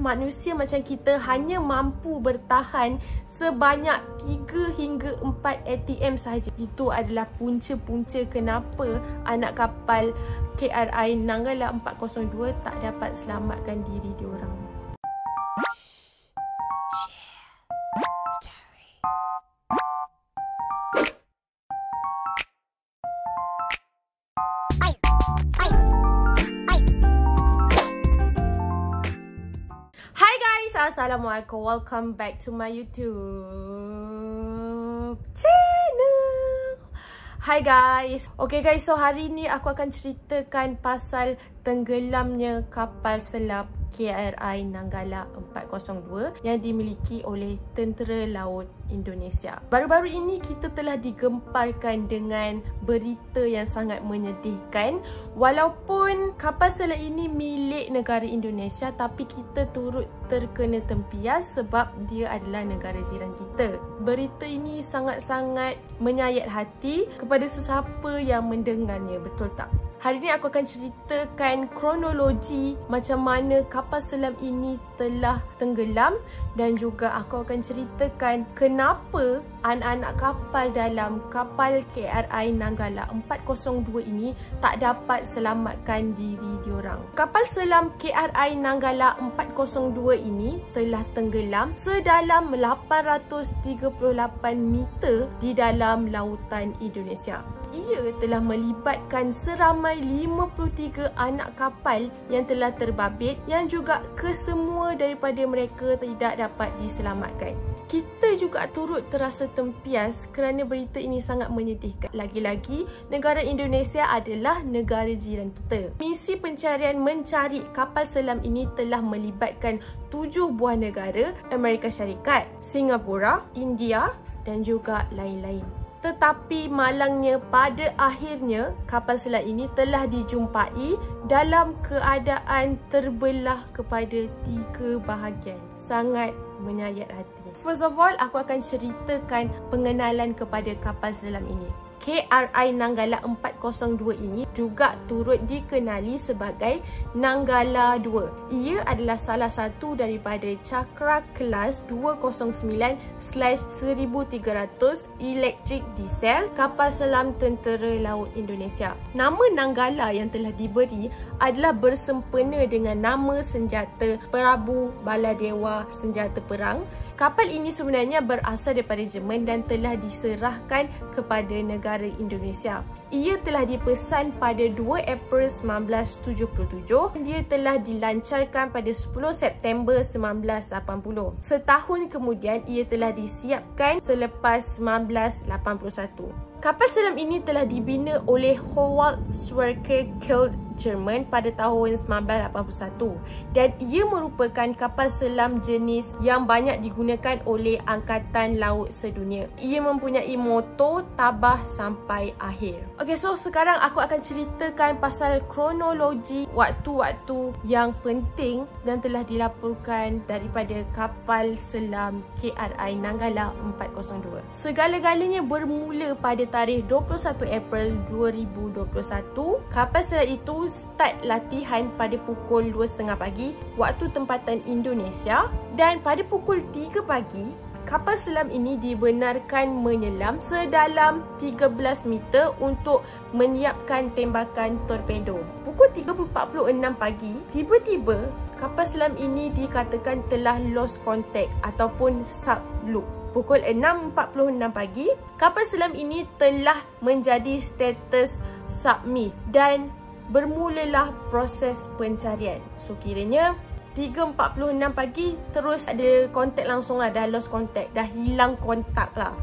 manusia macam kita hanya mampu bertahan sebanyak 3 hingga 4 ATM sahaja. Itu adalah punca-punca kenapa anak kapal KRI Nanggala 402 tak dapat selamatkan diri diorang. Assalamualaikum, welcome back to my YouTube channel. Hi guys. Okay guys, so hari ni aku akan ceritakan pasal tenggelamnya kapal selam KRI Nanggala 402 yang dimiliki oleh Tentera Laut Indonesia. Baru-baru ini kita telah digemparkan dengan berita yang sangat menyedihkan. Walaupun kapal selam ini milik negara Indonesia, tapi kita turut terkena tempias sebab dia adalah negara jiran kita. Berita ini sangat-sangat menyayat hati kepada sesiapa yang mendengarnya, betul tak? Hari ini aku akan ceritakan kronologi macam mana kapal selam ini telah tenggelam, dan juga aku akan ceritakan kenapa anak-anak kapal dalam kapal KRI Nanggala 402 ini tak dapat selamatkan diri diorang. Kapal selam KRI Nanggala 402 ini telah tenggelam sedalam 838 meter di dalam lautan Indonesia. Ia telah melibatkan seramai 53 anak kapal yang telah terbabit, yang juga kesemua daripada mereka tidak dapat diselamatkan. Kita juga turut terasa tempias kerana berita ini sangat menyedihkan. Lagi-lagi, negara Indonesia adalah negara jiran kita. Misi pencarian mencari kapal selam ini telah melibatkan 7 buah negara: Amerika Syarikat, Singapura, India dan juga lain-lain. Tetapi malangnya, pada akhirnya kapal selam ini telah dijumpai dalam keadaan terbelah kepada 3 bahagian. Sangat menyayat hati. First of all, aku akan ceritakan pengenalan kepada kapal selam ini. KRI Nanggala 402 ini juga turut dikenali sebagai Nanggala 2. Ia adalah salah satu daripada Cakra kelas 209/1300 elektrik diesel kapal selam Tentera Laut Indonesia. Nama Nanggala yang telah diberi adalah bersempena dengan nama senjata Prabu Baladewa senjata perang. Kapal ini sebenarnya berasal daripada Jerman dan telah diserahkan kepada negara Indonesia. Ia telah dipesan pada 2 April 1977. Dia telah dilancarkan pada 10 September 1980. Setahun kemudian ia telah disiapkan selepas 1981. Kapal selam ini telah dibina oleh Howald Schwerke Kiel Jerman pada tahun 1981, dan ia merupakan kapal selam jenis yang banyak digunakan oleh Angkatan Laut sedunia. Ia mempunyai motor tabah sampai akhir. Okay, so sekarang aku akan ceritakan pasal kronologi waktu-waktu yang penting dan telah dilaporkan daripada kapal selam KRI Nanggala 402. Segala-galanya bermula pada tarikh 21 April 2021. Kapal selam itu start latihan pada pukul 2.30 pagi waktu tempatan Indonesia, dan pada pukul 3 pagi kapal selam ini dibenarkan menyelam sedalam 13 meter untuk menyiapkan tembakan torpedo. Pukul 3.46 pagi, tiba-tiba kapal selam ini dikatakan telah lost contact ataupun subloop. Pukul 6.46 pagi, kapal selam ini telah menjadi status submerged dan bermulalah proses pencarian. So kiranya 3.46 pagi terus ada kontak langsung lah, dah lost contact, dah hilang kontak lah.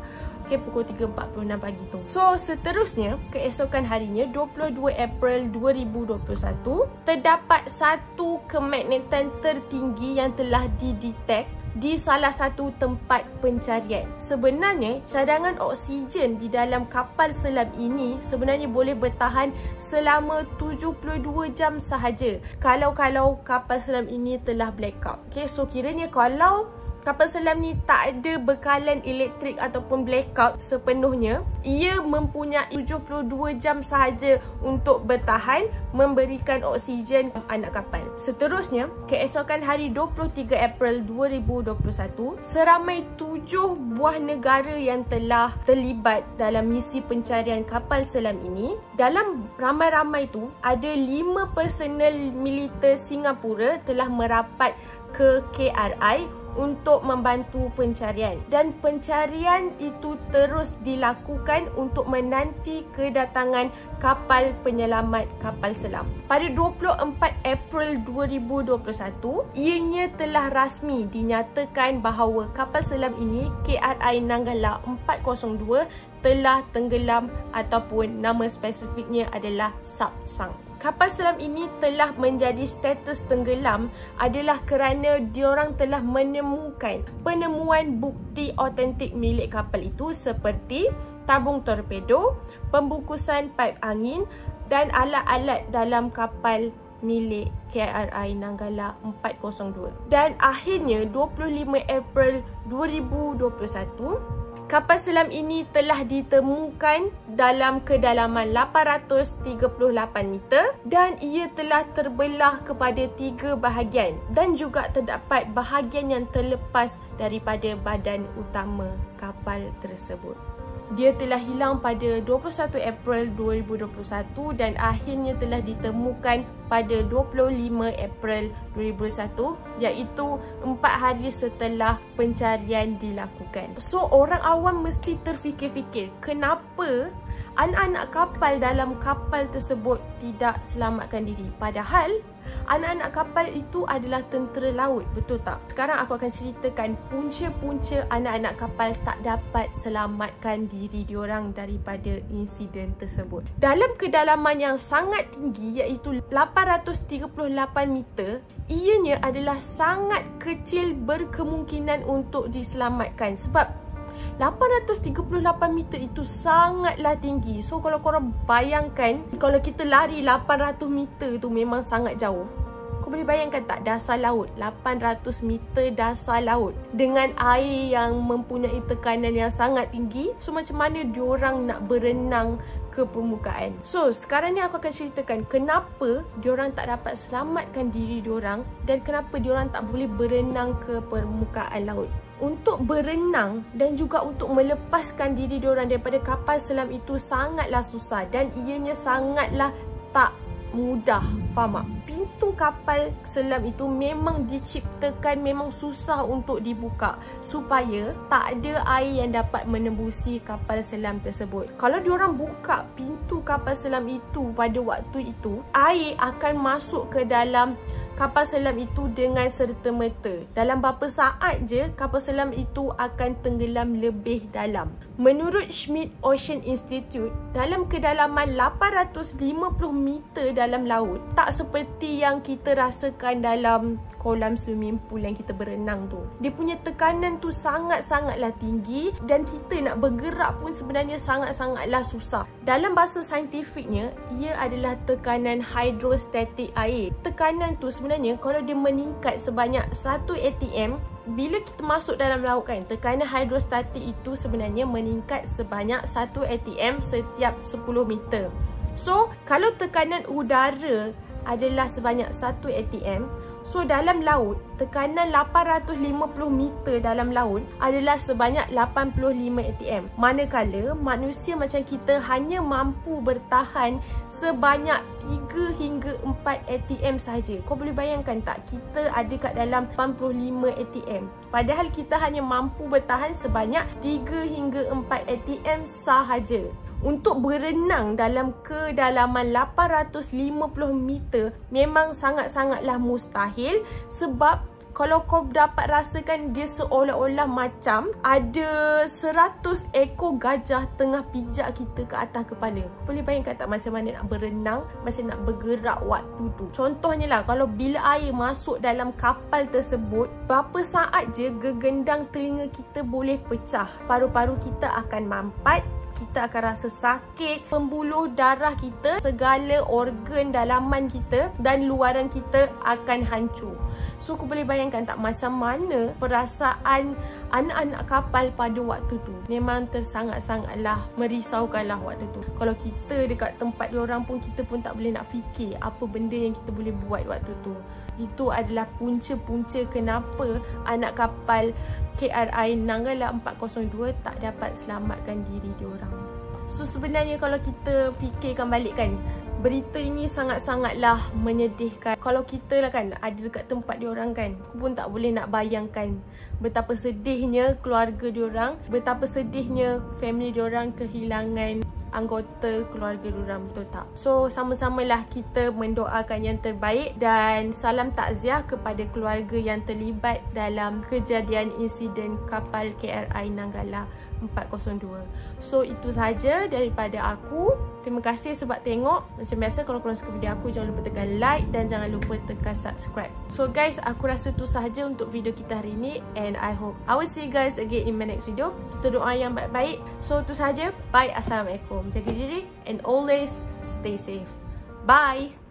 Okay, pukul 3.46 pagi tu. So seterusnya, keesokan harinya 22 April 2021, terdapat satu kemagnetan tertinggi yang telah didetek di salah satu tempat pencarian. Sebenarnya cadangan oksigen di dalam kapal selam ini sebenarnya boleh bertahan selama 72 jam sahaja kalau kapal selam ini telah blackout. Okay, so kiranya kalau kapal selam ni tak ada bekalan elektrik ataupun blackout sepenuhnya. Ia mempunyai 72 jam sahaja untuk bertahan, memberikan oksigen anak kapal. Seterusnya, keesokan hari 23 April 2021, seramai 7 buah negara yang telah terlibat dalam misi pencarian kapal selam ini. Dalam ramai-ramai tu, ada 5 personel militer Singapura telah merapat ke KRI untuk membantu pencarian, dan pencarian itu terus dilakukan untuk menanti kedatangan kapal penyelamat kapal selam. Pada 24 April 2021, ianya telah rasmi dinyatakan bahawa kapal selam ini, KRI Nanggala 402, telah tenggelam ataupun nama spesifiknya adalah Sabsang. Kapal selam ini telah menjadi status tenggelam adalah kerana diorang telah menemukan penemuan bukti otentik milik kapal itu seperti tabung torpedo, pembungkusan paip angin dan alat-alat dalam kapal milik KRI Nanggala 402. Dan akhirnya 25 April 2021, kapal selam ini telah ditemukan dalam kedalaman 838 meter dan ia telah terbelah kepada 3 bahagian dan juga terdapat bahagian yang terlepas daripada badan utama kapal tersebut. Dia telah hilang pada 21 April 2021 dan akhirnya telah ditemukan pada 25 April 2021, iaitu 4 hari setelah pencarian dilakukan. So, orang awam mesti terfikir-fikir, kenapa anak-anak kapal dalam kapal tersebut tidak selamatkan diri? Padahal anak-anak kapal itu adalah tentera laut, betul tak? Sekarang aku akan ceritakan punca-punca anak-anak kapal tak dapat selamatkan diri diorang daripada insiden tersebut. Dalam kedalaman yang sangat tinggi, iaitu 838 meter, ianya adalah sangat kecil berkemungkinan untuk diselamatkan sebab 838 meter itu sangatlah tinggi. So kalau korang bayangkan, kalau kita lari 800 meter tu memang sangat jauh. Kau boleh bayangkan tak dasar laut, 800 meter dasar laut dengan air yang mempunyai tekanan yang sangat tinggi. So macam mana diorang nak berenang ke permukaan? So sekarang ni aku akan ceritakan kenapa diorang tak dapat selamatkan diri diorang dan kenapa diorang tak boleh berenang ke permukaan laut. Untuk berenang dan juga untuk melepaskan diri diorang daripada kapal selam itu sangatlah susah dan ianya sangatlah tak mudah. Faham tak? Pintu kapal selam itu memang diciptakan, memang susah untuk dibuka supaya tak ada air yang dapat menembusi kapal selam tersebut. Kalau diorang buka pintu kapal selam itu pada waktu itu, air akan masuk ke dalam kapal selam itu dengan serta-merta. Dalam beberapa saat je, kapal selam itu akan tenggelam lebih dalam. Menurut Schmidt Ocean Institute, dalam kedalaman 850 meter dalam laut, tak seperti yang kita rasakan dalam kolam swimming pool yang kita berenang tu. Dia punya tekanan tu sangat-sangatlah tinggi dan kita nak bergerak pun sebenarnya sangat-sangatlah susah. Dalam bahasa saintifiknya, ia adalah tekanan hidrostatik air. Tekanan tu sebenarnya kalau dia meningkat sebanyak 1 atm, bila kita masuk dalam laut kan, tekanan hidrostatik itu sebenarnya meningkat sebanyak 1 atm setiap 10 meter. So, kalau tekanan udara adalah sebanyak 1 atm, so dalam laut, tekanan 850 meter dalam laut adalah sebanyak 85 atm. Manakala manusia macam kita hanya mampu bertahan sebanyak 3 hingga 4 atm sahaja. Kau boleh bayangkan tak? Kita ada kat dalam 85 atm. Padahal kita hanya mampu bertahan sebanyak 3 hingga 4 atm sahaja. Untuk berenang dalam kedalaman 850 meter memang sangat-sangatlah mustahil sebab kalau kau dapat rasakan dia seolah-olah macam ada 100 ekor gajah tengah pijak kita ke atas kepala. Kau boleh bayangkan tak macam mana nak berenang, macam nak bergerak waktu tu. Contohnya lah, kalau bila air masuk dalam kapal tersebut, berapa saat je gegendang telinga kita boleh pecah. Paru-paru kita akan mampat. kita akan rasa sakit, pembuluh darah kita, segala organ dalaman kita dan luaran kita akan hancur. So aku boleh bayangkan tak macam mana perasaan anak-anak kapal pada waktu tu. Memang tersangat-sangatlah merisaukanlah waktu tu. Kalau kita dekat tempat diorang pun, kita pun tak boleh nak fikir apa benda yang kita boleh buat waktu tu. Itu adalah punca-punca kenapa anak kapal KRI Nanggala 402 tak dapat selamatkan diri diorang. So sebenarnya kalau kita fikirkan balik kan, berita ini sangat-sangatlah menyedihkan. Kalau kita lah kan ada dekat tempat diorang kan, aku pun tak boleh nak bayangkan betapa sedihnya keluarga diorang, betapa sedihnya family diorang kehilangan anggota keluarga diorang, betul tak? So sama-samalah kita mendoakan yang terbaik dan salam takziah kepada keluarga yang terlibat dalam kejadian insiden kapal KRI Nanggala 402. So itu sahaja daripada aku. Terima kasih sebab tengok. Macam biasa kalau korang suka video aku, jangan lupa tekan like dan jangan lupa tekan subscribe. So guys, aku rasa tu sahaja untuk video kita hari ni, and I hope I will see you guys again in my next video. Kita doa yang baik-baik. So tu sahaja. Bye. Assalamualaikum. Jaga diri and always stay safe. Bye.